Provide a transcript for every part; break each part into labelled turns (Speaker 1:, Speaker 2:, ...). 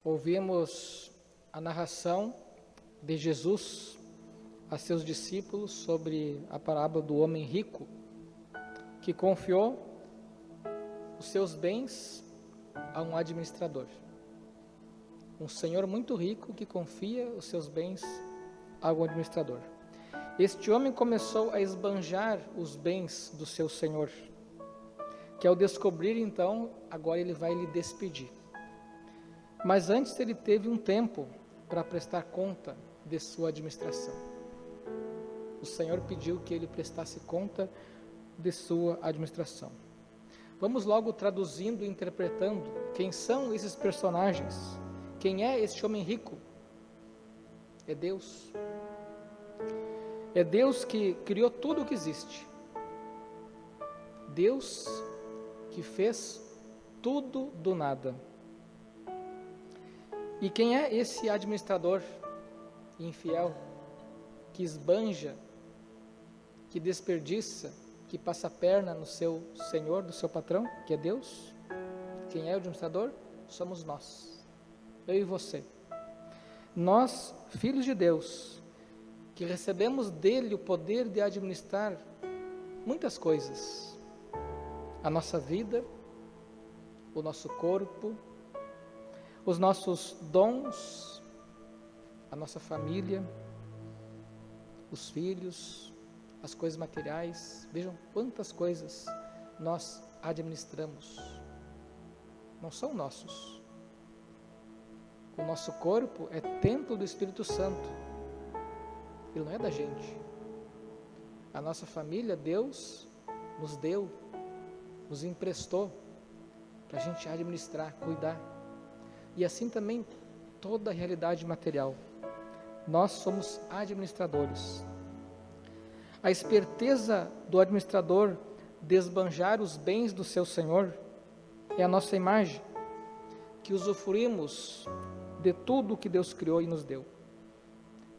Speaker 1: Ouvimos a narração de Jesus a seus discípulos sobre a parábola do homem rico, que confiou os seus bens a um administrador. Um senhor muito rico que confia os seus bens a um administrador. Este homem começou a esbanjar os bens do seu senhor, que ao descobrir então, agora ele vai lhe despedir. Mas antes ele teve um tempo para prestar conta de sua administração. O Senhor pediu que ele prestasse conta de sua administração. Vamos logo traduzindo e interpretando quem são esses personagens. Quem é este homem rico? É Deus. É Deus que criou tudo o que existe. Deus que fez tudo do nada. E quem é esse administrador infiel, que esbanja, que desperdiça, que passa a perna no seu senhor, do seu patrão, que é Deus? Quem é o administrador? Somos nós, eu e você. Nós, filhos de Deus, que recebemos dele o poder de administrar muitas coisas. A nossa vida, o nosso corpo, os nossos dons, a nossa família, os filhos, as coisas materiais. Vejam quantas coisas nós administramos. Não são nossos. O nosso corpo é templo do Espírito Santo. Ele não é da gente. A nossa família, Deus nos deu, nos emprestou para a gente administrar, cuidar. E assim também toda a realidade material. Nós somos administradores. A esperteza do administrador de esbanjar os bens do seu senhor é a nossa imagem, que usufruímos de tudo que Deus criou e nos deu.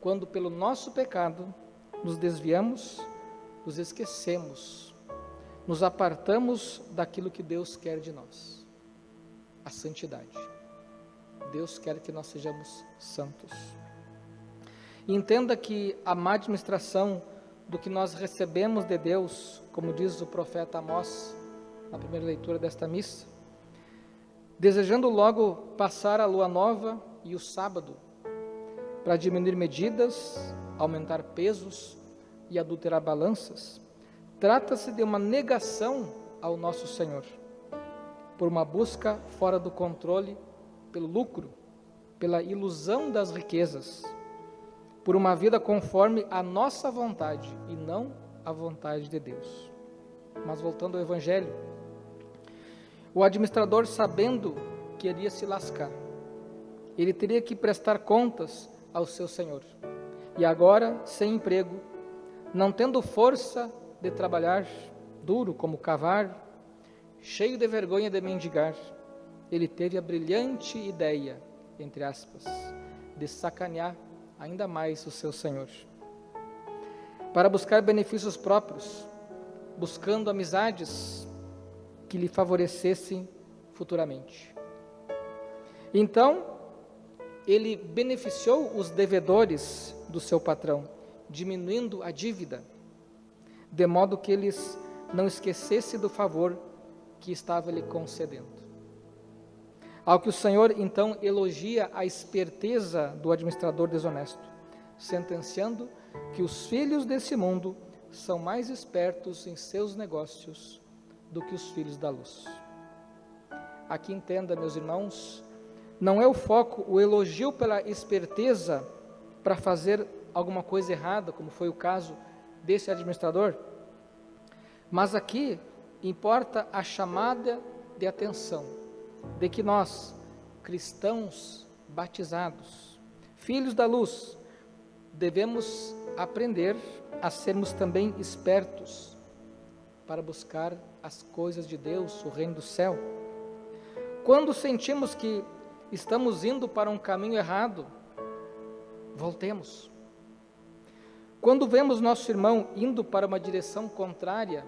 Speaker 1: Quando pelo nosso pecado nos desviamos, nos esquecemos, nos apartamos daquilo que Deus quer de nós, a santidade. Deus quer que nós sejamos santos. E entenda que a má administração do que nós recebemos de Deus, como diz o profeta Amós, na primeira leitura desta missa, desejando logo passar a lua nova e o sábado, para diminuir medidas, aumentar pesos e adulterar balanças, trata-se de uma negação ao nosso Senhor, por uma busca fora do controle, pelo lucro, pela ilusão das riquezas, por uma vida conforme a nossa vontade e não a vontade de Deus. Mas voltando ao Evangelho, o administrador, sabendo que iria se lascar, ele teria que prestar contas ao seu senhor. E agora, sem emprego, não tendo força de trabalhar duro como cavar, cheio de vergonha de mendigar, ele teve a brilhante ideia, entre aspas, de sacanear ainda mais o seu senhor, para buscar benefícios próprios, buscando amizades que lhe favorecessem futuramente. Então, ele beneficiou os devedores do seu patrão, diminuindo a dívida, de modo que eles não esquecessem do favor que estava lhe concedendo. Ao que o Senhor então elogia a esperteza do administrador desonesto, sentenciando que os filhos desse mundo são mais espertos em seus negócios do que os filhos da luz. Aqui entenda, meus irmãos, não é o foco o elogio pela esperteza para fazer alguma coisa errada, como foi o caso desse administrador, mas aqui importa a chamada de atenção de que nós, cristãos batizados, filhos da luz, devemos aprender a sermos também espertos para buscar as coisas de Deus, o reino do céu. Quando sentimos que estamos indo para um caminho errado, voltemos. Quando vemos nosso irmão indo para uma direção contrária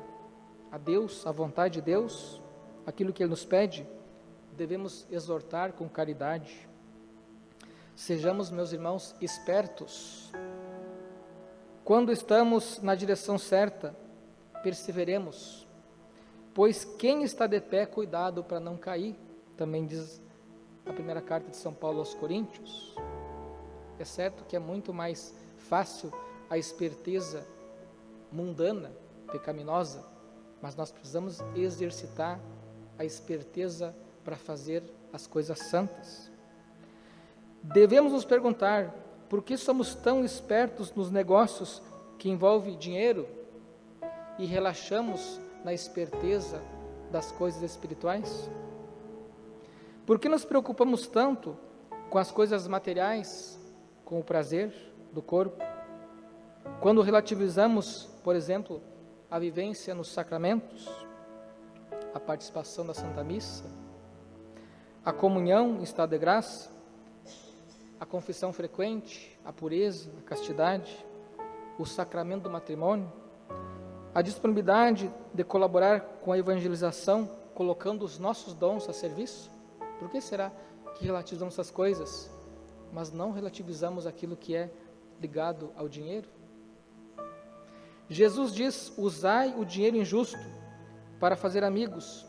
Speaker 1: a Deus, à vontade de Deus, aquilo que Ele nos pede, devemos exortar com caridade, Sejamos, meus irmãos, espertos. Quando estamos na direção certa, perseveremos, pois quem está de pé, cuidado para não cair, também diz a primeira carta de São Paulo aos Coríntios. É certo que é muito mais fácil a esperteza mundana, pecaminosa, mas nós precisamos exercitar a esperteza para fazer as coisas santas. Devemos nos perguntar, por que somos tão espertos nos negócios que envolvem dinheiro e relaxamos na esperteza das coisas espirituais? Por que nos preocupamos tanto com as coisas materiais, com o prazer do corpo, quando relativizamos, por exemplo, a vivência nos sacramentos, a participação da Santa Missa, a comunhão em estado de graça, a confissão frequente, a pureza, a castidade, o sacramento do matrimônio, a disponibilidade de colaborar com a evangelização, colocando os nossos dons a serviço? Por que será que relativizamos essas coisas, mas não relativizamos aquilo que é ligado ao dinheiro? Jesus diz: usai o dinheiro injusto para fazer amigos,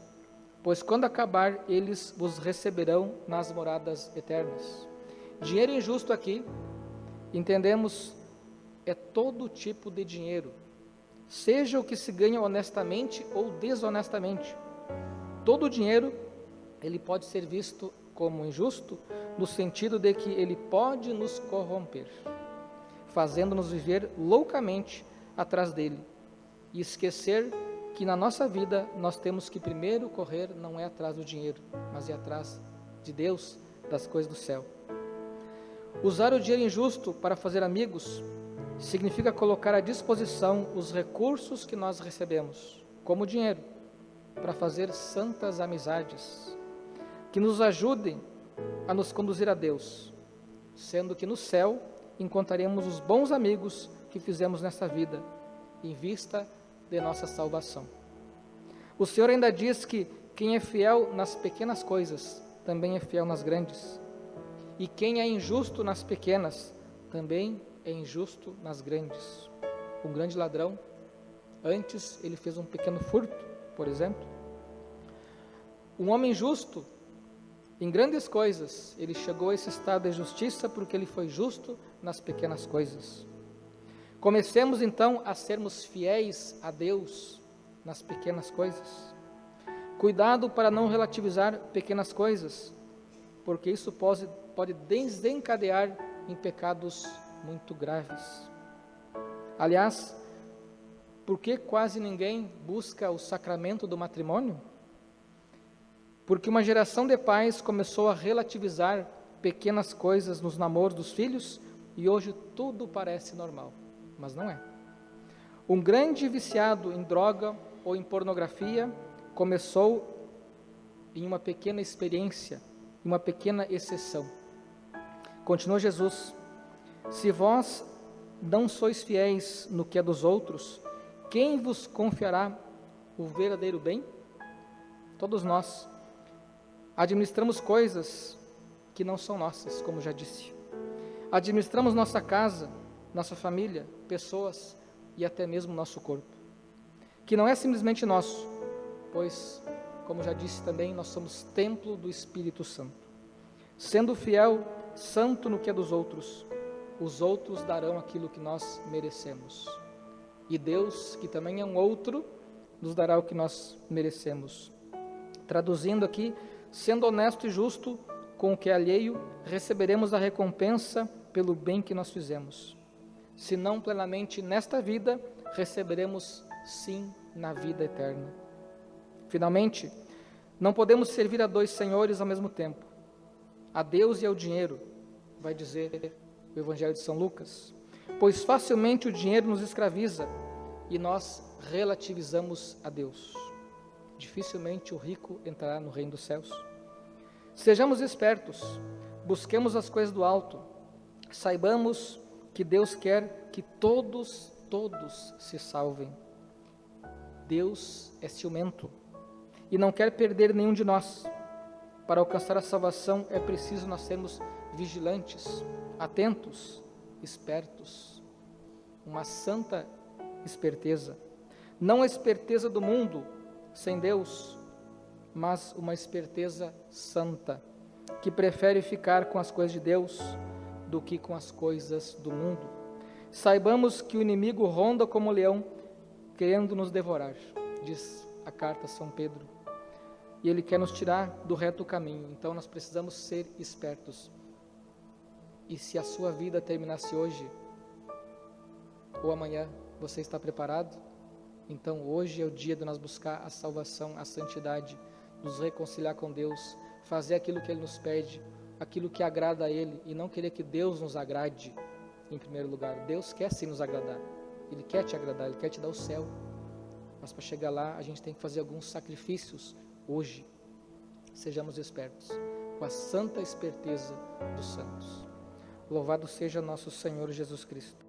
Speaker 1: pois quando acabar, eles vos receberão nas moradas eternas. Dinheiro injusto aqui, entendemos, é todo tipo de dinheiro, seja o que se ganha honestamente ou desonestamente. Todo dinheiro, ele pode ser visto como injusto, no sentido de que ele pode nos corromper, fazendo-nos viver loucamente atrás dele, e esquecer que na nossa vida nós temos que primeiro correr, não é atrás do dinheiro, mas é atrás de Deus, das coisas do céu. Usar o dinheiro injusto para fazer amigos significa colocar à disposição os recursos que nós recebemos, como dinheiro, para fazer santas amizades, que nos ajudem a nos conduzir a Deus, sendo que no céu encontraremos os bons amigos que fizemos nessa vida, em vista de nossa salvação. O Senhor ainda diz que quem é fiel nas pequenas coisas, também é fiel nas grandes. E quem é injusto nas pequenas, também é injusto nas grandes. Um grande ladrão, antes ele fez um pequeno furto, por exemplo. Um homem justo, em grandes coisas, ele chegou a esse estado de justiça porque ele foi justo nas pequenas coisas. Comecemos então a sermos fiéis a Deus nas pequenas coisas. Cuidado para não relativizar pequenas coisas, porque isso pode desencadear em pecados muito graves. Aliás, por que quase ninguém busca o sacramento do matrimônio? Porque uma geração de pais começou a relativizar pequenas coisas nos namoros dos filhos e hoje tudo parece normal, mas não é. Um grande viciado em droga ou em pornografia começou em uma pequena experiência, em uma pequena exceção. Continuou Jesus: se vós não sois fiéis no que é dos outros, quem vos confiará o verdadeiro bem? Todos nós administramos coisas que não são nossas, como já disse. Administramos nossa casa, nossa família, pessoas e até mesmo nosso corpo, que não é simplesmente nosso, pois, como já disse também, nós somos templo do Espírito Santo. Sendo fiel, santo no que é dos outros, os outros darão aquilo que nós merecemos. E Deus, que também é um outro, nos dará o que nós merecemos. Traduzindo aqui, sendo honesto e justo com o que é alheio, receberemos a recompensa pelo bem que nós fizemos. Se não plenamente nesta vida, receberemos sim na vida eterna. Finalmente, não podemos servir a dois senhores ao mesmo tempo, a Deus e ao dinheiro, vai dizer o Evangelho de São Lucas, pois facilmente o dinheiro nos escraviza e nós relativizamos a Deus. Dificilmente o rico entrará no reino dos céus. Sejamos espertos, busquemos as coisas do alto, saibamos que Deus quer que todos se salvem. Deus é ciumento e não quer perder nenhum de nós. Para alcançar a salvação é preciso nós sermos vigilantes, atentos, espertos. Uma santa esperteza. Não a esperteza do mundo, sem Deus, mas uma esperteza santa, que prefere ficar com as coisas de Deus do que com as coisas do mundo. Saibamos que o inimigo ronda como leão, querendo nos devorar, diz a carta a São Pedro. E ele quer nos tirar do reto caminho, então nós precisamos ser espertos. E se a sua vida terminasse hoje, ou amanhã, você está preparado? Então hoje é o dia de nós buscar a salvação, a santidade, nos reconciliar com Deus, fazer aquilo que Ele nos pede, aquilo que agrada a Ele, e não querer que Deus nos agrade em primeiro lugar. Deus quer sim nos agradar, Ele quer te agradar, Ele quer te dar o céu, mas para chegar lá a gente tem que fazer alguns sacrifícios hoje. Sejamos espertos, com a santa esperteza dos santos. Louvado seja nosso Senhor Jesus Cristo.